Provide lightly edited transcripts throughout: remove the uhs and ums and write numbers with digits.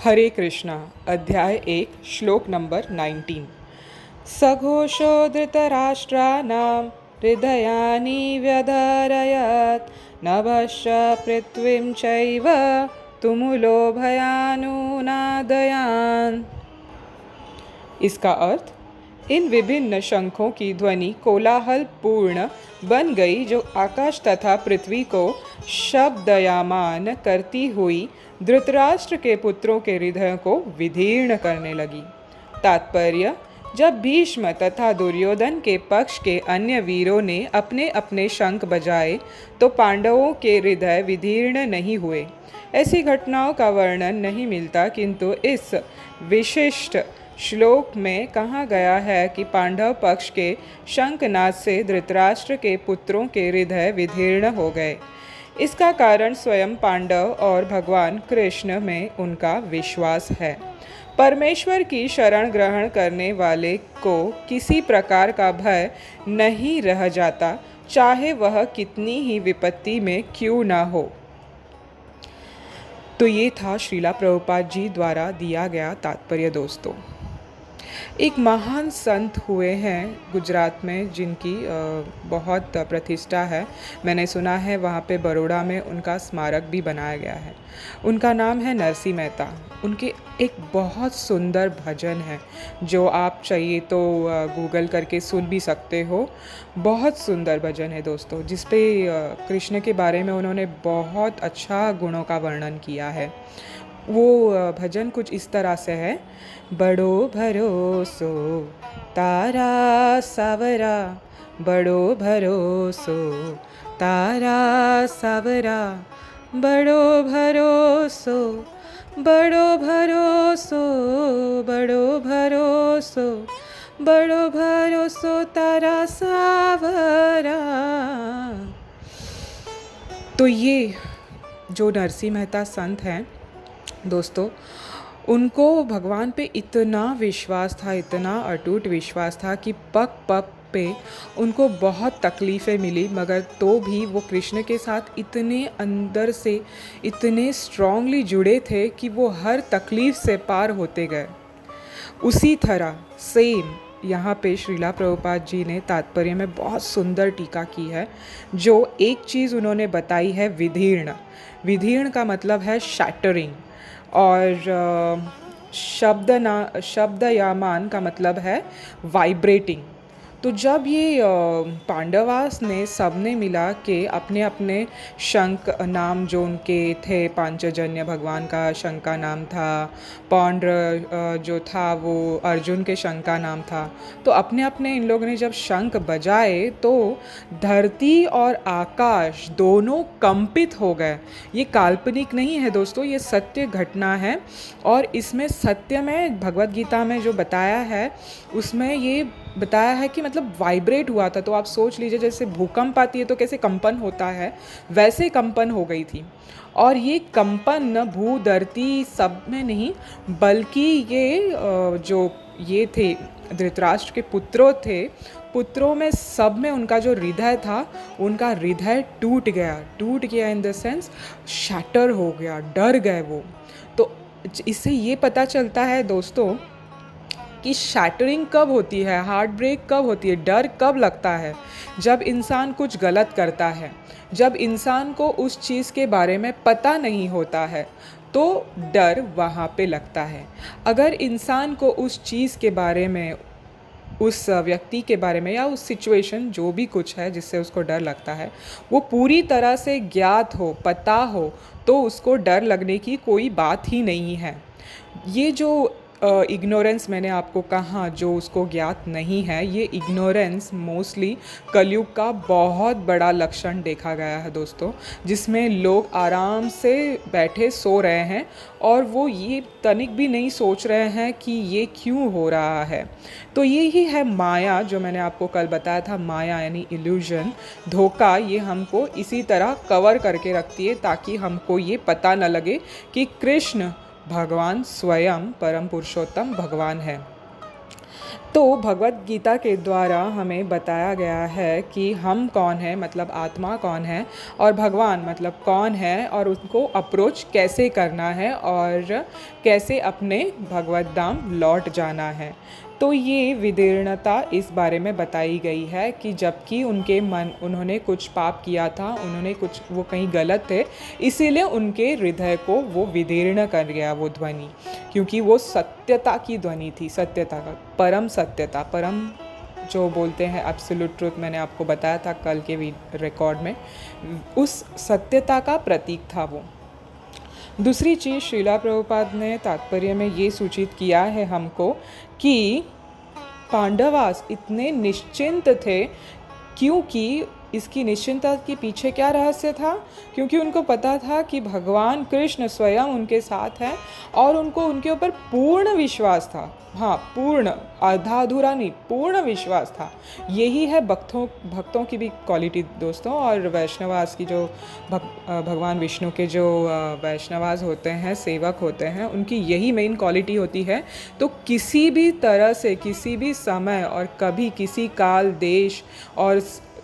हरे कृष्णा। अध्याय 1 श्लोक नंबर 19। सघोषो धृतराष्ट्राणां हृदयानि व्यधारयत् नभश्च पृथ्वीं चैव तुमुलो भयानुनादयान्। इसका अर्थ, इन विभिन्न शंखों की ध्वनि कोलाहल पूर्ण बन गई जो आकाश तथा पृथ्वी को शब्दयामान करती हुई धृतराष्ट्र के पुत्रों के हृदय को विदीर्ण करने लगी। तात्पर्य, जब भीष्म तथा दुर्योधन के पक्ष के अन्य वीरों ने अपने अपने शंख बजाए तो पांडवों के हृदय विदीर्ण नहीं हुए। ऐसी घटनाओं का वर्णन नहीं मिलता, किंतु इस विशिष्ट श्लोक में कहा गया है कि पांडव पक्ष के शंखनाद से धृतराष्ट्र के पुत्रों के हृदय विदीर्ण हो गए। इसका कारण स्वयं पांडव और भगवान कृष्ण में उनका विश्वास है। परमेश्वर की शरण ग्रहण करने वाले को किसी प्रकार का भय नहीं रह जाता, चाहे वह कितनी ही विपत्ति में क्यों ना हो। तो ये था श्रीला प्रभुपाद जी द्वारा दिया गया तात्पर्य। दोस्तों, एक महान संत हुए हैं गुजरात में जिनकी बहुत प्रतिष्ठा है। मैंने सुना है वहाँ पे बड़ौदा में उनका स्मारक भी बनाया गया है। उनका नाम है नरसिंह मेहता। उनके एक बहुत सुंदर भजन है जो आप चाहिए तो गूगल करके सुन भी सकते हो। बहुत सुंदर भजन है दोस्तों, जिसपे कृष्ण के बारे में उन्होंने बहुत अच्छा गुणों का वर्णन किया है। वो भजन कुछ इस तरह से है। बड़ो भरोसो तारा सावरा, बड़ो भरोसो तारा सावरा, बड़ो भरोसो, बड़ो भरोसो, बड़ो भरोसो, बड़ो भरोसो तारा सावरा। तो ये जो नरसिंह मेहता संत हैं दोस्तों, उनको भगवान पे इतना विश्वास था, इतना अटूट विश्वास था कि पग पग पे उनको बहुत तकलीफ़ें मिली, मगर तो भी वो कृष्ण के साथ इतने अंदर से इतने स्ट्रांगली जुड़े थे कि वो हर तकलीफ़ से पार होते गए। उसी तरह सेम यहाँ पे श्रीला प्रभुपाद जी ने तात्पर्य में बहुत सुंदर टीका की है। जो एक चीज़ उन्होंने बताई है विदीर्ण। विदीर्ण का मतलब है शैटरिंग, और शब्दयामान का मतलब है वाइब्रेटिंग। तो जब ये पांडवास ने सबने मिला के अपने अपने शंख नाम जो उनके थे, पांचजन्य भगवान का शंख का नाम था, पौंड्र जो था वो अर्जुन के शंख का नाम था, तो अपने अपने इन लोगों ने जब शंख बजाए तो धरती और आकाश दोनों कंपित हो गए। ये काल्पनिक नहीं है दोस्तों, ये सत्य घटना है। और इसमें सत्य में भगवत गीता में जो बताया है उसमें ये बताया है कि मतलब वाइब्रेट हुआ था। तो आप सोच लीजिए जैसे भूकंप आती है तो कैसे कंपन होता है, वैसे कंपन हो गई थी। और ये कंपन न भू धरती सब में नहीं, बल्कि ये जो ये थे धृतराष्ट्र के पुत्रों में सब में उनका जो हृदय था, उनका हृदय टूट गया इन द सेंस शैटर हो गया, डर गए वो। तो इससे ये पता चलता है दोस्तों कि शैटरिंग कब होती है, हार्ट ब्रेक कब होती है, डर कब लगता है। जब इंसान कुछ गलत करता है, जब इंसान को उस चीज़ के बारे में पता नहीं होता है, तो डर वहाँ पे लगता है। अगर इंसान को उस चीज़ के बारे में, उस व्यक्ति के बारे में या उस सिचुएशन जो भी कुछ है जिससे उसको डर लगता है, वो पूरी तरह से ज्ञात हो, पता हो, तो उसको डर लगने की कोई बात ही नहीं है। ये जो इग्नोरेंस मैंने आपको कहा जो उसको ज्ञात नहीं है, ये इग्नोरेंस मोस्टली कलयुग का बहुत बड़ा लक्षण देखा गया है दोस्तों, जिसमें लोग आराम से बैठे सो रहे हैं और वो ये तनिक भी नहीं सोच रहे हैं कि ये क्यों हो रहा है। तो ये ही है माया, जो मैंने आपको कल बताया था। माया यानी इल्यूजन, धोखा, ये हमको इसी तरह कवर करके रखती है ताकि हमको ये पता न लगे कि कृष्ण भगवान स्वयं परम पुरुषोत्तम भगवान है। तो भगवत गीता के द्वारा हमें बताया गया है कि हम कौन है, मतलब आत्मा कौन है, और भगवान मतलब कौन है, और उनको अप्रोच कैसे करना है और कैसे अपने भगवत धाम लौट जाना है। तो ये विदीर्णता इस बारे में बताई गई है कि जबकि उन्होंने कुछ पाप किया था, वो कहीं गलत थे, इसीलिए उनके हृदय को वो विदीर्ण कर गया वो ध्वनि, क्योंकि वो सत्यता की ध्वनि थी, सत्यता का परम सत्यता, परम जो बोलते हैं एब्सोल्यूट ट्रुथ, मैंने आपको बताया था कल के रिकॉर्ड में, उस सत्यता का प्रतीक था वो। दूसरी चीज़, श्रीला प्रभुपाद ने तात्पर्य में ये सूचित किया है हमको कि पांडवास इतने निश्चिंत थे, क्योंकि इसकी निश्चिंतता के पीछे क्या रहस्य था, क्योंकि उनको पता था कि भगवान कृष्ण स्वयं उनके साथ हैं और उनको उनके ऊपर पूर्ण विश्वास था। हाँ, पूर्ण, आधा अधूरा नहीं, पूर्ण विश्वास था। यही है भक्तों की भी क्वालिटी दोस्तों, और वैष्णवास की जो भगवान विष्णु के जो वैष्णवास होते हैं, सेवक होते हैं, उनकी यही मेन क्वालिटी होती है। तो किसी भी तरह से, किसी भी समय और कभी, किसी काल, देश और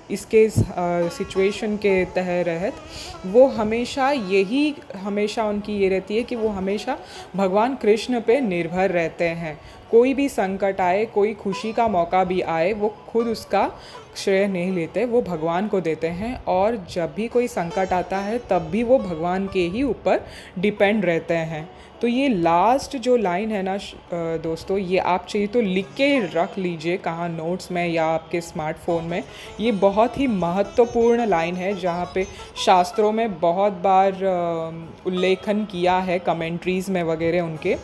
इसके सिचुएशन के तहत वो हमेशा उनकी ये रहती है कि वो हमेशा भगवान कृष्ण पे निर्भर रहते हैं। कोई भी संकट आए, कोई खुशी का मौका भी आए, वो खुद उसका श्रेय नहीं लेते, वो भगवान को देते हैं। और जब भी कोई संकट आता है तब भी वो भगवान के ही ऊपर डिपेंड रहते हैं। तो ये लास्ट जो लाइन है ना दोस्तों, ये आप चाहिए तो लिख के रख लीजिए, कहाँ नोट्स में या आपके स्मार्टफोन में। ये बहुत ही महत्वपूर्ण लाइन है, जहाँ पे शास्त्रों में बहुत बार उल्लेखन किया है, कमेंट्रीज़ में वगैरह उनके,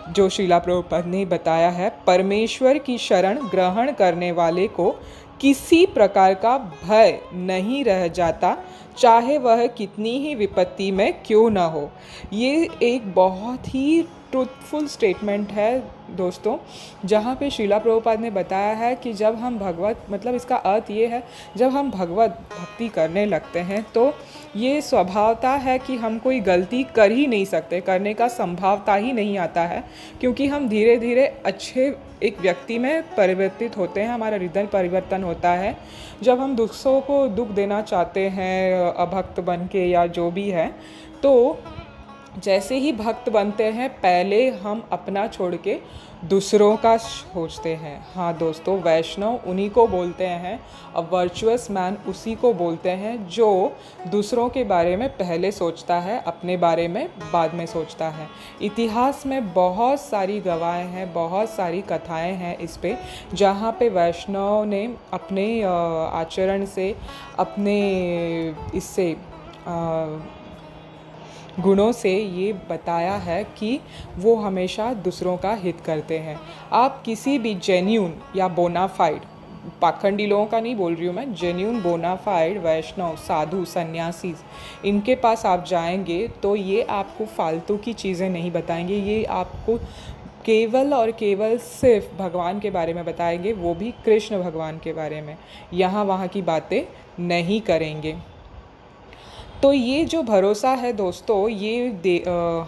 जो श्रीला प्रभुपाद ने बताया है। परमेश्वर की शरण ग्रहण करने वाले को किसी प्रकार का भय नहीं रह जाता, चाहे वह कितनी ही विपत्ति में क्यों ना हो। ये एक बहुत ही ट्रूथफुल स्टेटमेंट है दोस्तों, जहाँ पे श्रीला प्रभुपाद ने बताया है कि जब हम मतलब इसका अर्थ ये है, जब हम भगवत भक्ति करने लगते हैं तो ये स्वभावता है कि हम कोई गलती कर ही नहीं सकते, करने का संभावता ही नहीं आता है, क्योंकि हम धीरे धीरे अच्छे एक व्यक्ति में परिवर्तित होते हैं, हमारा हृदय परिवर्तन होता है। जब हम दूसरों को दुख देना चाहते हैं अभक्त बन के या जो भी है, तो जैसे ही भक्त बनते हैं, पहले हम अपना छोड़ के दूसरों का सोचते हैं। हाँ दोस्तों, वैष्णव उन्हीं को बोलते हैं, और वर्चुअस मैन उसी को बोलते हैं जो दूसरों के बारे में पहले सोचता है, अपने बारे में बाद में सोचता है। इतिहास में बहुत सारी गवाहें हैं, बहुत सारी कथाएं हैं इस पे, जहाँ पे वैष्णव ने अपने आचरण से, अपने इससे गुणों से ये बताया है कि वो हमेशा दूसरों का हित करते हैं। आप किसी भी जेन्यून या बोनाफाइड, पाखंडी लोगों का नहीं बोल रही हूँ मैं, जेन्यून बोनाफाइड वैष्णव, साधु, सन्यासी, इनके पास आप जाएंगे तो ये आपको फालतू की चीज़ें नहीं बताएंगे, ये आपको केवल और केवल सिर्फ भगवान के बारे में बताएंगे, वो भी कृष्ण भगवान के बारे में। यहाँ वहाँ की बातें नहीं करेंगे। तो ये जो भरोसा है दोस्तों, ये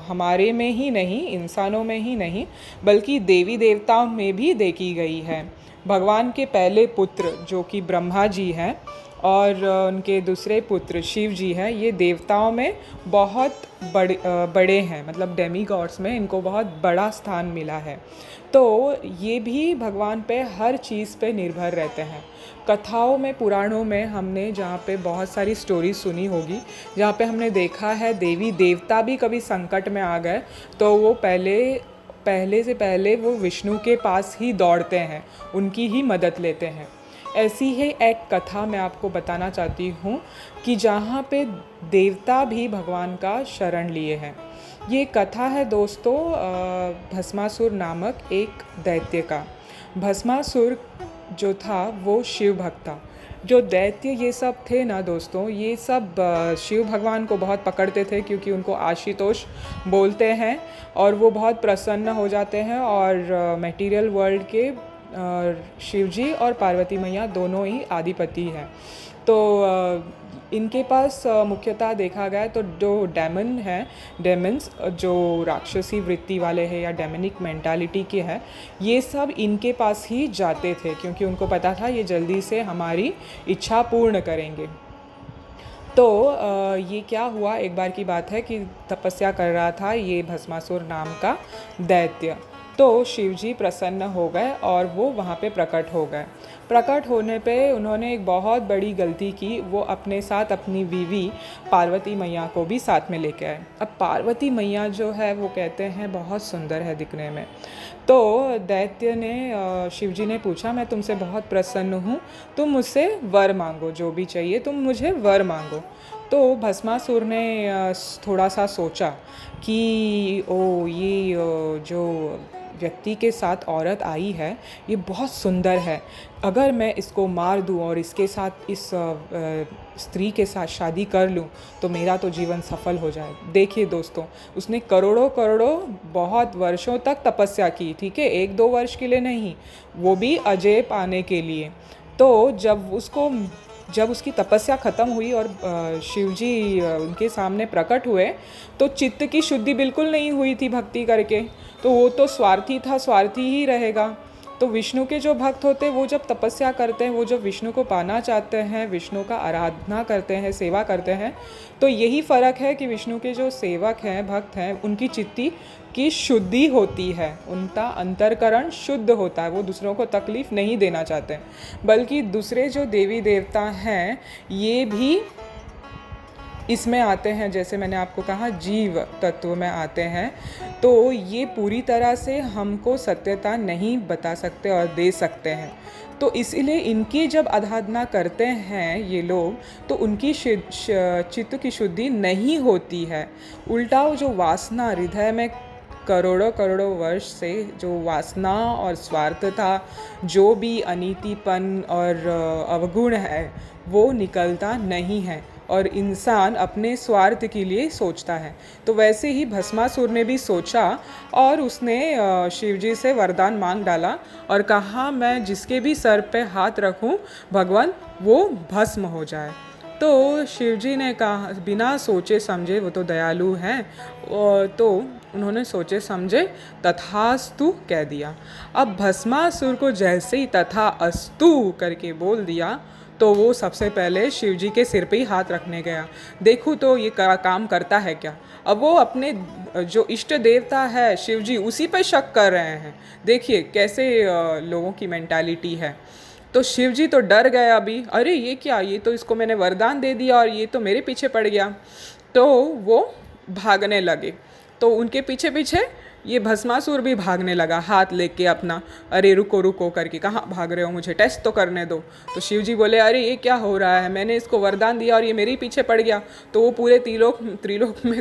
हमारे में ही नहीं, इंसानों में ही नहीं, बल्कि देवी देवताओं में भी देखी गई है। भगवान के पहले पुत्र जो कि ब्रह्मा जी हैं, और उनके दूसरे पुत्र शिव जी हैं, ये देवताओं में बहुत बड़े हैं, मतलब डेमी गॉड्स में इनको बहुत बड़ा स्थान मिला है। तो ये भी भगवान पे हर चीज़ पे निर्भर रहते हैं। कथाओं में, पुराणों में हमने जहाँ पे बहुत सारी स्टोरी सुनी होगी, जहाँ पे हमने देखा है देवी देवता भी कभी संकट में आ गए तो वो पहले से पहले वो विष्णु के पास ही दौड़ते हैं, उनकी ही मदद लेते हैं। ऐसी ही एक कथा मैं आपको बताना चाहती हूँ कि जहाँ पे देवता भी भगवान का शरण लिए हैं। ये कथा है दोस्तों भस्मासुर नामक एक दैत्य का। भस्मासुर जो था वो शिव भक्त था। जो दैत्य ये सब थे ना दोस्तों, ये सब शिव भगवान को बहुत पकड़ते थे, क्योंकि उनको आशुतोष बोलते हैं, और वो बहुत प्रसन्न हो जाते हैं और मटेरियल वर्ल्ड के शिव जी और पार्वती मैया दोनों ही आदिपति हैं। तो इनके पास मुख्यतः देखा गया तो जो डेमन है, डेमन्स जो राक्षसी वृत्ति वाले हैं या डेमनिक मेंटालिटी के हैं, ये सब इनके पास ही जाते थे क्योंकि उनको पता था ये जल्दी से हमारी इच्छा पूर्ण करेंगे। तो ये क्या हुआ, एक बार की बात है कि तपस्या कर रहा था ये भस्मासुर नाम का दैत्य। तो शिवजी प्रसन्न हो गए और वो वहाँ पे प्रकट हो गए। प्रकट होने पे उन्होंने एक बहुत बड़ी गलती की, वो अपने साथ अपनी बीवी पार्वती मैया को भी साथ में लेके आए। अब पार्वती मैया जो है वो कहते हैं बहुत सुंदर है दिखने में। तो दैत्य ने शिवजी ने पूछा, मैं तुमसे बहुत प्रसन्न हूँ, तुम मुझसे वर मांगो, जो भी चाहिए तुम मुझे वर मांगो। तो भस्मासुर ने थोड़ा सा सोचा कि ओ ये जो व्यक्ति के साथ औरत आई है ये बहुत सुंदर है, अगर मैं इसको मार दूं और इसके साथ इस स्त्री के साथ शादी कर लूं तो मेरा तो जीवन सफल हो जाए। देखिए दोस्तों, उसने करोड़ों करोड़ों बहुत वर्षों तक तपस्या की, ठीक है, 1-2 वर्ष के लिए नहीं, वो भी अजय पाने के लिए। तो जब उसकी तपस्या ख़त्म हुई और शिवजी उनके सामने प्रकट हुए तो चित्त की शुद्धि बिल्कुल नहीं हुई थी भक्ति करके, तो वो तो स्वार्थी था, स्वार्थी ही रहेगा। तो विष्णु के जो भक्त होते हैं वो जब तपस्या करते हैं, वो जब विष्णु को पाना चाहते हैं, विष्णु का आराधना करते हैं, सेवा करते हैं, तो यही फ़र्क है कि विष्णु के जो सेवक हैं, भक्त हैं, उनकी चित्ती की शुद्धि होती है, उनका अंतरकरण शुद्ध होता है, वो दूसरों को तकलीफ़ नहीं देना चाहते। बल्कि दूसरे जो देवी देवता हैं ये भी इसमें आते हैं, जैसे मैंने आपको कहा जीव तत्व में आते हैं, तो ये पूरी तरह से हमको सत्यता नहीं बता सकते और दे सकते हैं। तो इसीलिए इनकी जब आराधना करते हैं ये लोग, तो उनकी चित्त की शुद्धि नहीं होती है। उल्टा वो जो वासना हृदय में करोड़ों करोड़ों वर्ष से जो वासना और स्वार्थ था, जो भी अनीतिपन और अवगुण है वो निकलता नहीं है और इंसान अपने स्वार्थ के लिए सोचता है। तो वैसे ही भस्मासुर ने भी सोचा और उसने शिवजी से वरदान मांग डाला और कहा, मैं जिसके भी सर पे हाथ रखूं भगवान वो भस्म हो जाए। तो शिवजी ने कहा, बिना सोचे समझे, वो तो दयालु हैं, तो उन्होंने सोचे समझे तथास्तु कह दिया। अब भस्मासुर को जैसे ही तथा अस्तु करके बोल दिया तो वो सबसे पहले शिवजी के सिर पे ही हाथ रखने गया। देखूँ तो ये काम करता है क्या। अब वो अपने जो इष्ट देवता है शिवजी, उसी पे शक कर रहे हैं। देखिए कैसे लोगों की मेंटालिटी है। तो शिवजी तो डर गए अभी, अरे ये क्या, ये तो इसको मैंने वरदान दे दिया और ये तो मेरे पीछे पड़ गया। तो वो भागने लगे। तो उनके पीछे पीछे ये भस्मासुर भी भागने लगा हाथ लेके अपना। अरे रुको रुको करके, कहाँ भाग रहे हो, मुझे टेस्ट तो करने दो। तो शिवजी बोले, अरे ये क्या हो रहा है, मैंने इसको वरदान दिया और ये मेरे पीछे पड़ गया। तो वो पूरे त्रिलोक में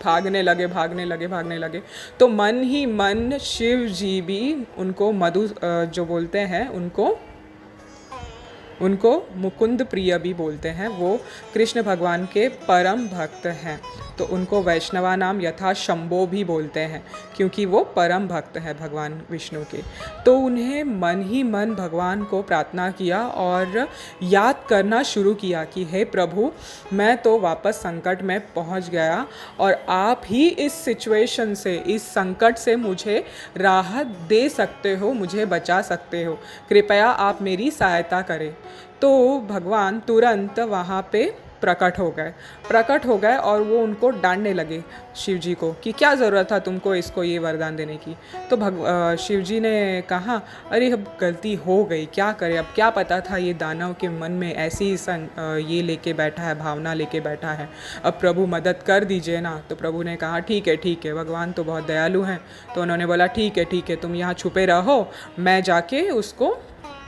भागने लगे। तो मन ही मन शिवजी भी उनको मधु जो बोलते हैं उनको मुकुंद प्रिय भी बोलते हैं, वो कृष्ण भगवान के परम भक्त हैं। तो उनको वैष्णवा नाम यथा शंभो भी बोलते हैं क्योंकि वो परम भक्त हैं भगवान विष्णु के। तो उन्हें मन ही मन भगवान को प्रार्थना किया और याद करना शुरू किया कि हे प्रभु, मैं तो वापस संकट में पहुंच गया और आप ही इस सिचुएशन से, इस संकट से मुझे राहत दे सकते हो, मुझे बचा सकते हो, कृपया आप मेरी सहायता करें। तो भगवान तुरंत वहाँ पे प्रकट हो गए और वो उनको डांटने लगे शिव जी को कि क्या ज़रूरत था तुमको इसको ये वरदान देने की। तो शिव जी ने कहा, अरे अब गलती हो गई, क्या करें, अब क्या पता था ये दानव के मन में ऐसी ये लेके बैठा है, भावना लेके बैठा है, अब प्रभु मदद कर दीजिए ना। तो प्रभु ने कहा ठीक है, भगवान तो बहुत दयालु हैं। तो उन्होंने बोला ठीक है, तुम यहाँ छुपे रहो, मैं जाके उसको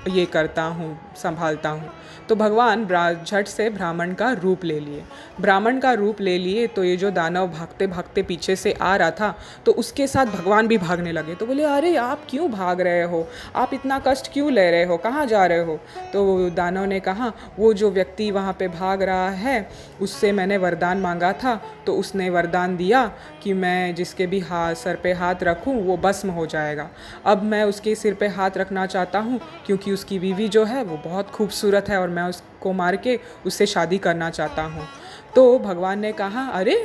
ये करता हूँ, संभालता हूँ। तो भगवान झट से ब्राह्मण का रूप ले लिए। ब्राह्मण का रूप ले लिए तो ये जो दानव भागते भागते पीछे से आ रहा था, तो उसके साथ भगवान भी भागने लगे। तो बोले, अरे आप क्यों भाग रहे हो, आप इतना कष्ट क्यों ले रहे हो, कहाँ जा रहे हो? तो दानव ने कहा, वो जो व्यक्ति वहाँ पे भाग रहा है उससे मैंने वरदान मांगा था, तो उसने वरदान दिया कि मैं जिसके भी सर पे हाथ रखूं वो भस्म हो जाएगा। अब मैं उसके सिर पे हाथ रखना चाहता हूँ क्योंकि उसकी बीवी जो है वो बहुत खूबसूरत है और मैं उसको मार के उससे शादी करना चाहता हूँ। तो भगवान ने कहा, अरे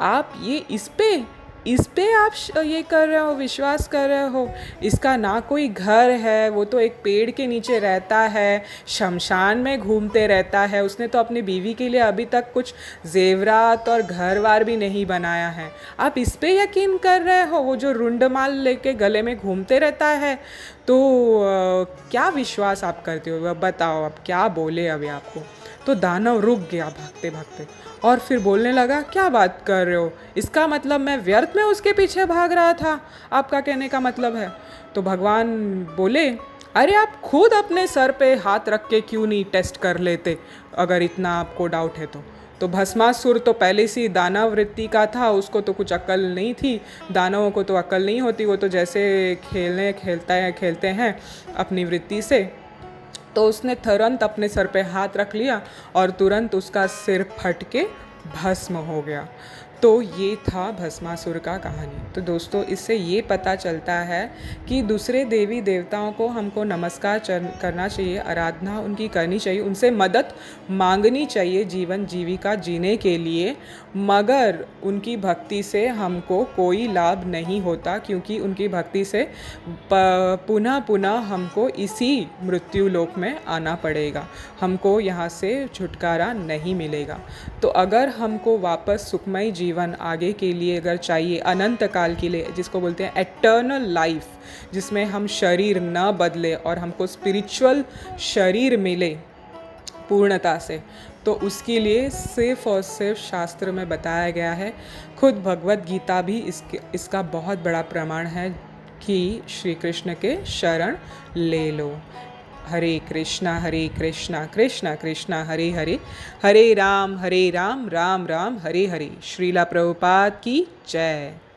आप ये इस पे आप ये कर रहे हो, विश्वास कर रहे हो? इसका ना कोई घर है, वो तो एक पेड़ के नीचे रहता है, शमशान में घूमते रहता है, उसने तो अपनी बीवी के लिए अभी तक कुछ जेवरात और घर वार भी नहीं बनाया है। आप इस पे यकीन कर रहे हो? वो जो रुंडमाल लेके गले में घूमते रहता है, तो क्या विश्वास आप करते हो? बताओ अब क्या बोले अभी आपको। तो दानव रुक गया भागते भागते और फिर बोलने लगा, क्या बात कर रहे हो, इसका मतलब मैं व्यर्थ में उसके पीछे भाग रहा था, आपका कहने का मतलब है? तो भगवान बोले, अरे आप खुद अपने सर पे हाथ रख के क्यों नहीं टेस्ट कर लेते, अगर इतना आपको डाउट है तो भस्मासुर तो पहले से दानव वृत्ति का था, उसको तो कुछ अक्ल नहीं थी। दानवों को तो अक्ल नहीं होती, वो तो जैसे खेलते हैं अपनी वृत्ति से। तो उसने तुरंत अपने सर पे हाथ रख लिया और तुरंत उसका सिर फट के भस्म हो गया। तो ये था भस्मासुर का कहानी। तो दोस्तों, इससे ये पता चलता है कि दूसरे देवी देवताओं को हमको नमस्कार करना चाहिए, आराधना उनकी करनी चाहिए, उनसे मदद मांगनी चाहिए जीवन जीविका जीने के लिए, मगर उनकी भक्ति से हमको कोई लाभ नहीं होता, क्योंकि उनकी भक्ति से पुनः पुनः हमको इसी मृत्यु लोक में आना पड़ेगा, हमको यहाँ से छुटकारा नहीं मिलेगा। तो अगर हमको वापस सुखमय जीवन आगे के लिए अगर चाहिए, अनंत काल के लिए, जिसको बोलते हैं एटर्नल लाइफ, जिसमें हम शरीर न बदले और हमको स्पिरिचुअल शरीर मिले पूर्णता से, तो उसके लिए सिर्फ और सिर्फ शास्त्र में बताया गया है। खुद भगवत गीता भी इसका बहुत बड़ा प्रमाण है कि श्री कृष्ण के शरण ले लो। हरे कृष्णा कृष्णा कृष्णा हरे हरे, हरे राम राम राम हरे हरे। श्रीला प्रभुपाद की जय।